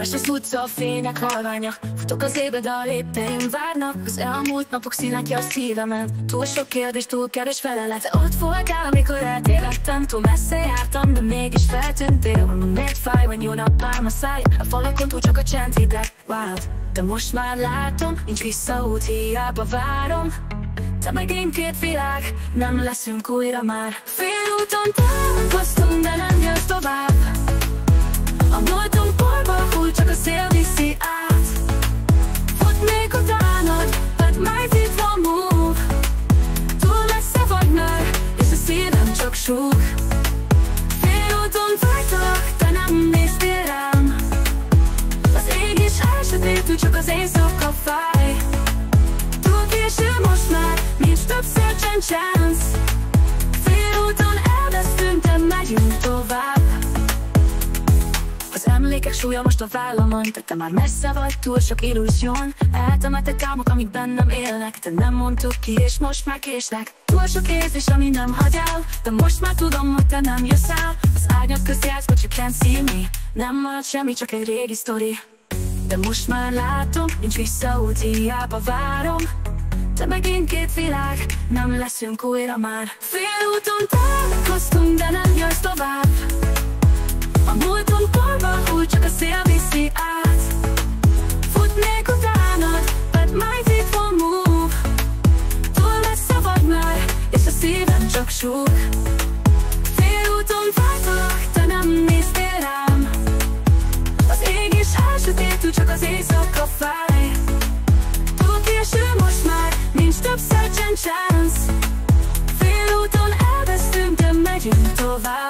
Üres az utca, a fények halványak. Futok az ébred, a lépteim várnak. Az elmúlt napok színek ki a szívemen. Túl sok kérdés, túl kevés felelet. Te ott voltál, amikor eltévedtem. Túl messze jártam, de mégis feltűntél. Miért fáj, when jó nappám a száj. A falakon túl csak a csend hideg. Wow. De most már látom, nincs visszaút, hiába várom. Te meg én két világ, nem leszünk újra már. Félúton találkoztunk, de nem jössz tovább. A múltunk porba hull, csak a szél viszi át. Futnék utánad, but might it won't move. Túl messze vagy már, és a szívem csak súg. Félúton vágytalak, te nem néztél rám. Az ég is elsötétül, csak az éjszaka fáj. Túl késő most már, nincs több search chance. Félúton elvesztünk, de megyünk tovább. Az emlékek súlya most a vállamon. Te már messze vagy, túl sok illúzión. Eltemetett álmok, amik bennem élnek. Te nem mondtuk ki, és most már késlek. Túl sok érzés, ami nem hagy el. De most már tudom, hogy te nem jössz el. Az árnyak közt jársz, but you can't see me. Nem marad semmi, csak egy régi sztori. De most már látom, nincs visszaút, hiába várom. Te meg én két világ, nem leszünk újra már. Félúton találkoztunk, de nem jössz tovább. A múltunk porba hull, csak a szél viszi át. Futnék utánad, but might it won't move. Túl messze vagy már, és a szívem csak súg. Félúton vágytalak, te nem néztél rám. Az ég is elsötétül, csak az éjszaka fáj. Túl késő most már, nincs több search and chance. Félúton elvesztünk, de megyünk tovább.